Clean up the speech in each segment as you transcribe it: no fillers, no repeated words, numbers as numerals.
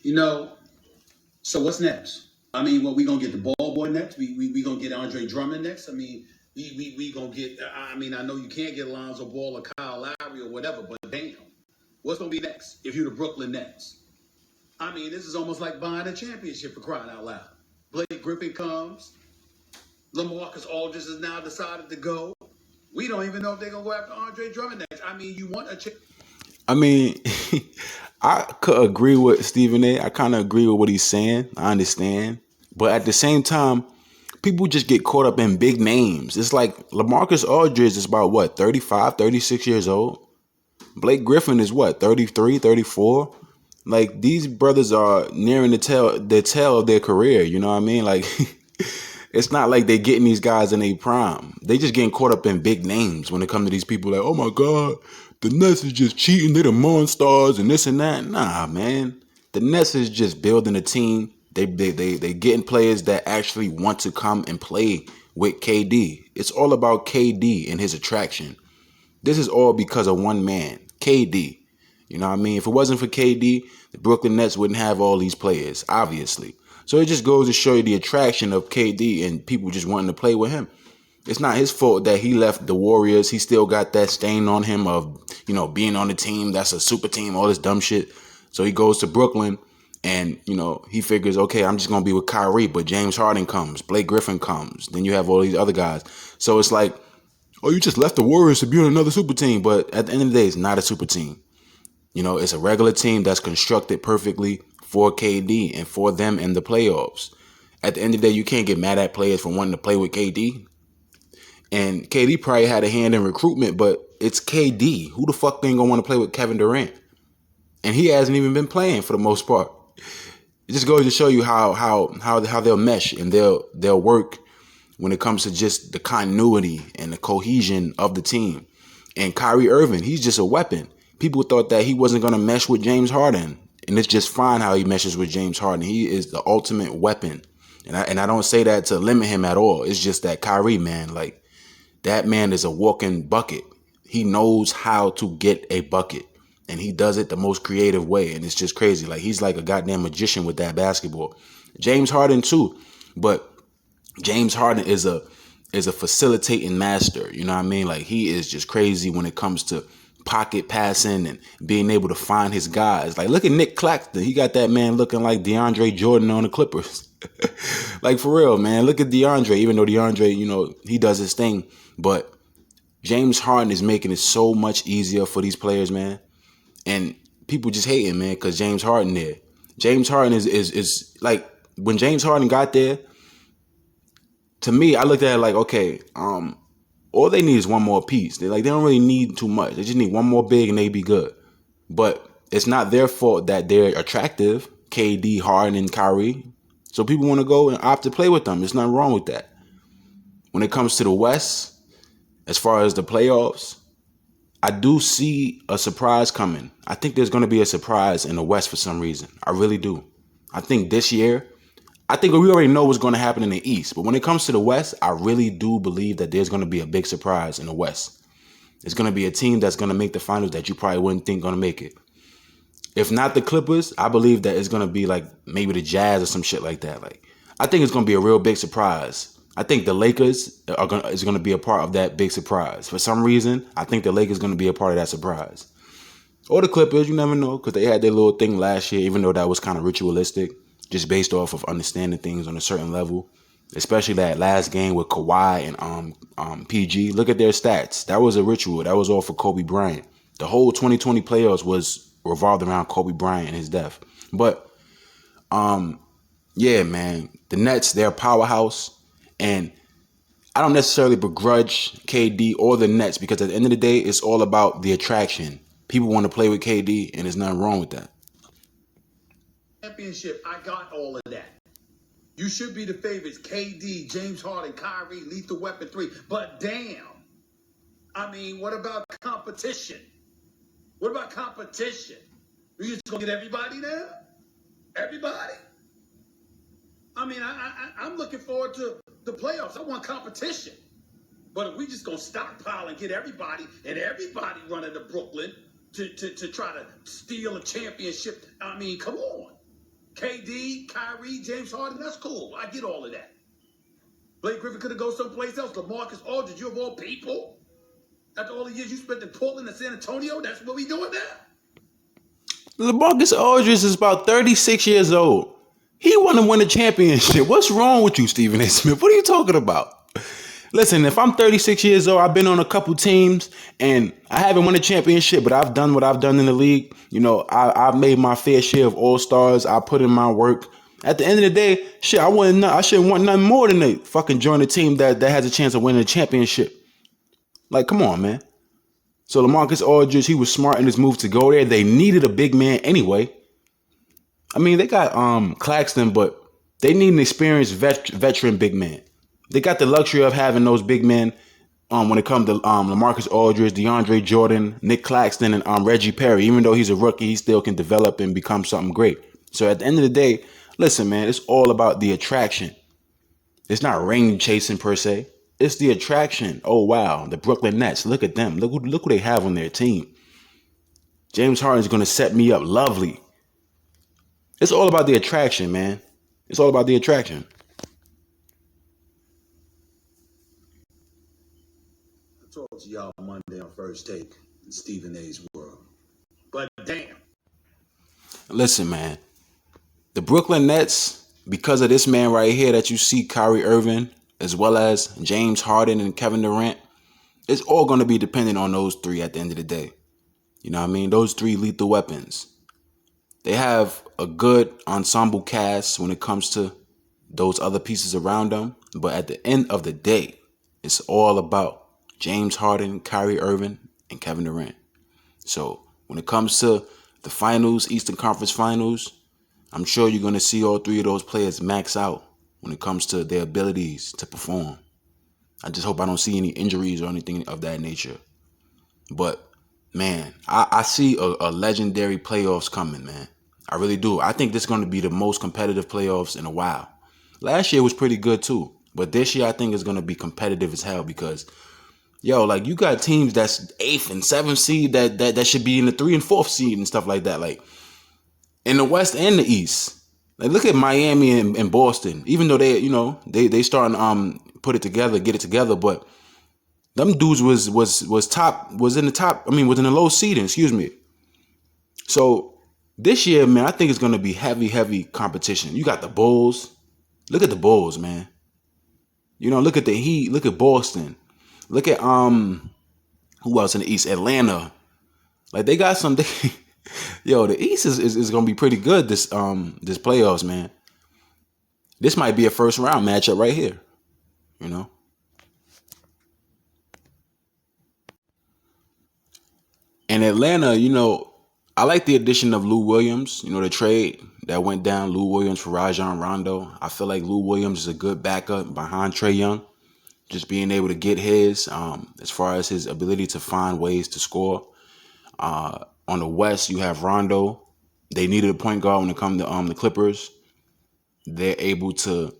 You know, so what's next? I mean, what we gonna get the ball boy next? We gonna get Andre Drummond next? I mean, we gonna get. I mean, I know you can't get Alonzo Ball or Kyle Lowry or whatever, but damn, what's gonna be next if you're the Brooklyn Nets? I mean, this is almost like buying a championship for crying out loud. Blake Griffin comes. LaMarcus Aldridge has now decided to go. We don't even know if they're gonna go after Andre Drummond next. I mean, you want a I mean, I could agree with Stephen A. I kind of agree with what he's saying. I understand. But at the same time, people just get caught up in big names. It's like LaMarcus Aldridge is about what, 35, 36 years old? Blake Griffin is what, 33, 34? Like, these brothers are nearing the tail of their career, you know what I mean? Like, it's not like they're getting these guys in a prime. They just getting caught up in big names when it comes to these people like, oh my God, the Nets is just cheating, they're the monsters and this and that. Nah, man. The Nets is just building a team. They getting players that actually want to come and play with KD. It's all about KD and his attraction. This is all because of one man, KD. You know what I mean? If it wasn't for KD, the Brooklyn Nets wouldn't have all these players, obviously. So it just goes to show you the attraction of KD and people just wanting to play with him. It's not his fault that he left the Warriors. He still got that stain on him of, you know, being on the team. That's a super team, all this dumb shit. So he goes to Brooklyn and, you know, he figures, okay, I'm just going to be with Kyrie. But James Harden comes, Blake Griffin comes. Then you have all these other guys. So it's like, oh, you just left the Warriors to be on another super team. But at the end of the day, it's not a super team. You know, it's a regular team that's constructed perfectly for KD and for them in the playoffs. At the end of the day, you can't get mad at players for wanting to play with KD. And KD probably had a hand in recruitment, but it's KD. Who the fuck ain't gonna want to play with Kevin Durant? And he hasn't even been playing for the most part. It just goes to show you how they'll mesh and they'll work when it comes to just the continuity and the cohesion of the team. And Kyrie Irving, he's just a weapon. People thought that he wasn't going to mesh with James Harden. And it's just fine how he meshes with James Harden. He is the ultimate weapon. And I don't say that to limit him at all. It's just that Kyrie, man, like, that man is a walking bucket. He knows how to get a bucket. And he does it the most creative way. And it's just crazy. Like, he's like a goddamn magician with that basketball. James Harden, too. But James Harden is a facilitating master. You know what I mean? Like, he is just crazy when it comes to pocket passing and being able to find his guys. Like, look at Nick Claxton. He got that man looking like DeAndre Jordan on the Clippers. Like, for real, man. Look at DeAndre. Even though DeAndre, you know, he does his thing. But James Harden is making it so much easier for these players, man. And people just hating, man, because James Harden there. James Harden is like, when James Harden got there, to me, I looked at it like, okay, all they need is one more piece. They don't really need too much. They just need one more big and they be good. But it's not their fault that they're attractive, KD, Harden, and Kyrie. So people want to go and opt to play with them. There's nothing wrong with that. When it comes to the West, as far as the playoffs, I do see a surprise coming. I think there's going to be a surprise in the West for some reason. I really do. I think this year, I think we already know what's going to happen in the East. But when it comes to the West, I really do believe that there's going to be a big surprise in the West. It's going to be a team that's going to make the finals that you probably wouldn't think going to make it. If not the Clippers, I believe that it's going to be like maybe the Jazz or some shit like that. Like, I think it's going to be a real big surprise. I think the Lakers is going to be a part of that big surprise. For some reason, I think the Lakers are going to be a part of that surprise. Or the Clippers, you never know, because they had their little thing last year, even though that was kind of ritualistic, just based off of understanding things on a certain level. Especially that last game with Kawhi and PG. Look at their stats. That was a ritual. That was all for Kobe Bryant. The whole 2020 playoffs was revolved around Kobe Bryant and his death. But yeah, man, the Nets, they're a powerhouse. And I don't necessarily begrudge KD or the Nets because at the end of the day, it's all about the attraction. People want to play with KD, and there's nothing wrong with that. championship. I got all of that. You should be the favorites. KD, James Harden, Kyrie, Lethal Weapon 3. But damn. I mean, what about competition? What about competition? We just gonna get everybody there? Everybody? I mean, I'm looking forward to the playoffs. I want competition. But if we just gonna stockpile and get everybody and everybody running to Brooklyn to try to steal a championship, I mean, come on. KD, Kyrie, James Harden, that's cool. I get all of that. Blake Griffin could have gone someplace else. LaMarcus Aldridge, you of all people. After all the years you spent in Portland and San Antonio, that's what we doing now? LaMarcus Aldridge is about 36 years old. He want to win a championship. What's wrong with you, Stephen A. Smith? What are you talking about? Listen, if I'm 36 years old, I've been on a couple teams, and I haven't won a championship, but I've done what I've done in the league. You know, I've made my fair share of all-stars. I put in my work. At the end of the day, shit, I shouldn't want nothing more than to fucking join a team that has a chance of winning a championship. Like, come on, man. So LaMarcus Aldridge, he was smart in his move to go there. They needed a big man anyway. I mean, they got Claxton, but they need an experienced veteran big man. They got the luxury of having those big men when it comes to LaMarcus Aldridge, DeAndre Jordan, Nick Claxton, and Reggie Perry. Even though he's a rookie, he still can develop and become something great. So at the end of the day, listen, man, it's all about the attraction. It's not ring chasing per se. It's the attraction. Oh, wow. The Brooklyn Nets. Look at them. Look who they have on their team. James Harden is going to set me up lovely. It's all about the attraction, man. It's all about the attraction. I talked to y'all Monday on First Take in Stephen A's world. But damn. Listen, man. The Brooklyn Nets, because of this man right here that you see, Kyrie Irving, as well as James Harden and Kevin Durant, it's all going to be dependent on those three at the end of the day. You know what I mean? Those three lethal weapons. They have a good ensemble cast when it comes to those other pieces around them. But at the end of the day, it's all about James Harden, Kyrie Irving, and Kevin Durant. So when it comes to the finals, Eastern Conference Finals, I'm sure you're going to see all three of those players max out when it comes to their abilities to perform. I just hope I don't see any injuries or anything of that nature. But, man, I see a legendary playoffs coming, man. I really do. I think this is going to be the most competitive playoffs in a while. Last year was pretty good, too. But this year, I think it's going to be competitive as hell because, yo, like, you got teams that's 8th and 7th seed that should be in the 3 and 4th seed and stuff like that. Like, in the West and the East. Like, look at Miami and Boston. Even though they starting get it together, but them dudes was in the low seeding, excuse me. So this year, man, I think it's gonna be heavy competition. You got the Bulls. Look at the Bulls, man. You know, look at the Heat, look at Boston. Look at who else in the East? Atlanta. Like they got some yo, the East is gonna be pretty good this playoffs, man. This might be a first round matchup right here. You know. And Atlanta, you know, I like the addition of Lou Williams. You know, the trade that went down, Lou Williams for Rajon Rondo. I feel like Lou Williams is a good backup behind Trae Young. Just being able to get his, as far as his ability to find ways to score. On the West, you have Rondo. They needed a point guard when it comes to the Clippers. They're able to,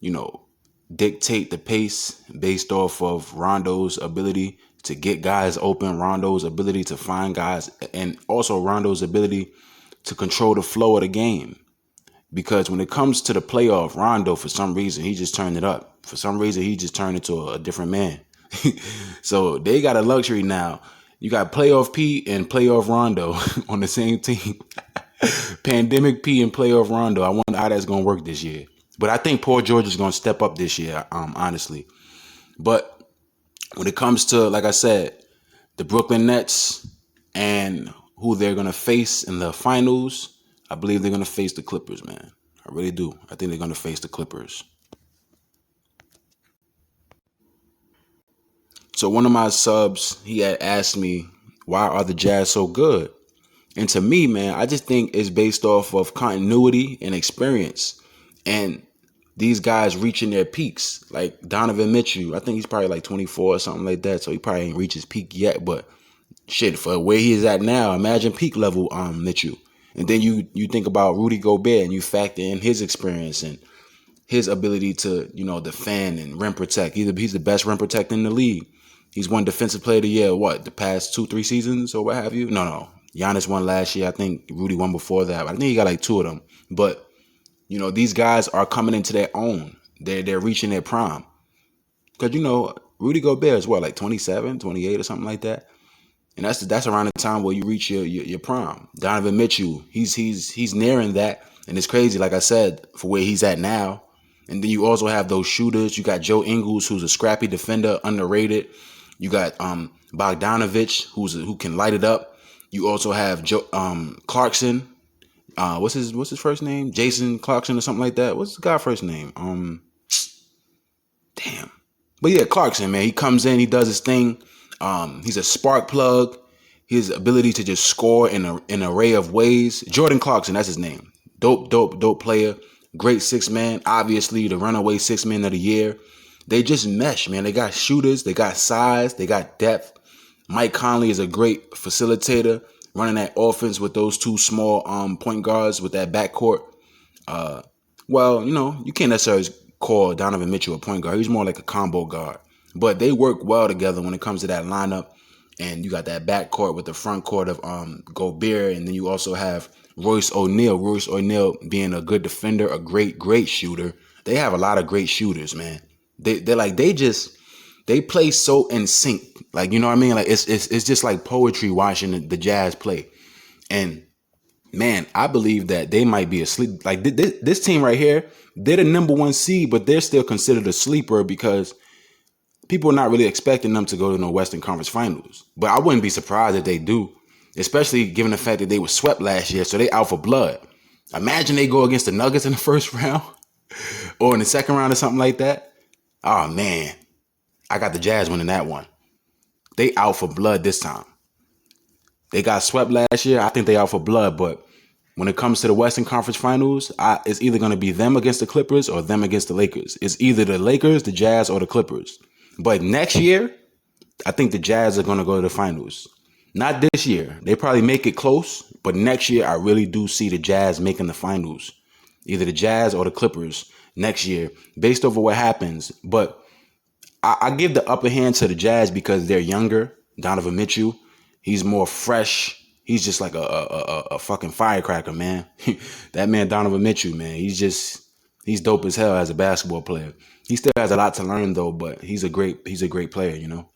you know, dictate the pace based off of Rondo's ability to get guys open, Rondo's ability to find guys, and also Rondo's ability to control the flow of the game. Because when it comes to the playoff, Rondo, for some reason, he just turned it up. For some reason, he just turned into a different man. So they got a luxury now. You got playoff P and playoff Rondo on the same team. Pandemic P and playoff Rondo. I wonder how that's going to work this year. But I think Paul George is going to step up this year, honestly. But when it comes to, like I said, the Brooklyn Nets and who they're going to face in the finals, I believe they're going to face the Clippers, man. I really do. I think they're going to face the Clippers. So one of my subs, he had asked me, why are the Jazz so good? And to me, man, I just think it's based off of continuity and experience. And these guys reaching their peaks. Like Donovan Mitchell, I think he's probably like 24 or something like that. So he probably ain't reached his peak yet. But shit, for where he is at now, imagine peak level Mitchell. And then you think about Rudy Gobert and you factor in his experience and his ability to, you know, defend and rim protect. He's the best rim protector in the league. He's won Defensive Player of the Year, the past 2-3 seasons or what have you? No. Giannis won last year. I think Rudy won before that. I think he got like 2 of them. But You know, these guys are coming into their own. They're reaching their prime. Because, you know, Rudy Gobert is what, like 27, 28 or something like that? And that's around the time where you reach your prime. Donovan Mitchell, he's nearing that. And it's crazy, like I said, for where he's at now. And then you also have those shooters. You got Joe Ingles, who's a scrappy defender, underrated. You got Bogdanovich, who can light it up. You also have Clarkson. What's his first name? Jason Clarkson or something like that. What's the guy's first name? Damn. But yeah, Clarkson, man, he comes in, he does his thing. He's a spark plug. His ability to just score in an array of ways. Jordan Clarkson, that's his name. Dope player. Great six man. Obviously, the runaway six man of the year. They just mesh, man. They got shooters. They got size. They got depth. Mike Conley is a great facilitator, running that offense with those two small point guards with that backcourt. Well, you know, you can't necessarily call Donovan Mitchell a point guard. He's more like a combo guard. But they work well together when it comes to that lineup. And you got that backcourt with the front court of Gobert. And then you also have Royce O'Neal. Royce O'Neal being a good defender, a great shooter. They have a lot of great shooters, man. They play so in sync. Like, you know what I mean? Like it's just like poetry watching the Jazz play. And man, I believe that they might be asleep. Like this team right here, they're the number one seed, but they're still considered a sleeper because people are not really expecting them to go to the Western Conference Finals. But I wouldn't be surprised if they do, especially given the fact that they were swept last year, so they out for blood. Imagine they go against the Nuggets in the first round or in the second round or something like that. Oh, man, I got the Jazz winning that one. They out for blood this time. They got swept last year. I think they out for blood, but when it comes to the Western Conference Finals, it's either going to be them against the Clippers or them against the Lakers. It's either the Lakers, the Jazz, or the Clippers. But next year, I think the Jazz are going to go to the finals. Not this year. They probably make it close, but next year I really do see the Jazz making the finals. Either the Jazz or the Clippers next year, based over what happens. But I give the upper hand to the Jazz because they're younger. Donovan Mitchell, he's more fresh. He's just like a fucking firecracker, man. That man Donovan Mitchell, man, he's dope as hell as a basketball player. He still has a lot to learn though, but he's a great player, you know.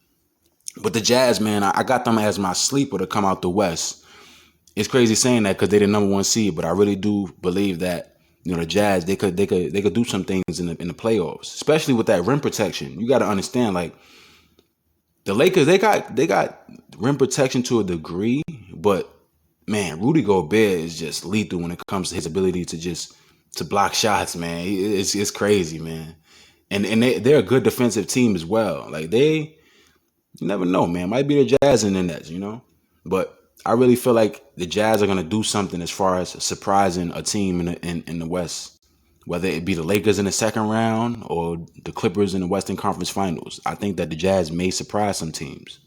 But the Jazz, man, I got them as my sleeper to come out the West. It's crazy saying that because they're the number one seed, but I really do believe that, you know, the Jazz, they could do some things in the playoffs, especially with that rim protection. You got to understand, like the Lakers, they got rim protection to a degree, but man, Rudy Gobert is just lethal when it comes to his ability to block shots, man. It's crazy, man. And they're a good defensive team as well. Like you never know, man. Might be the Jazz in the Nets, you know. But I really feel like the Jazz are gonna do something as far as surprising a team in the West, whether it be the Lakers in the second round or the Clippers in the Western Conference Finals. I think that the Jazz may surprise some teams.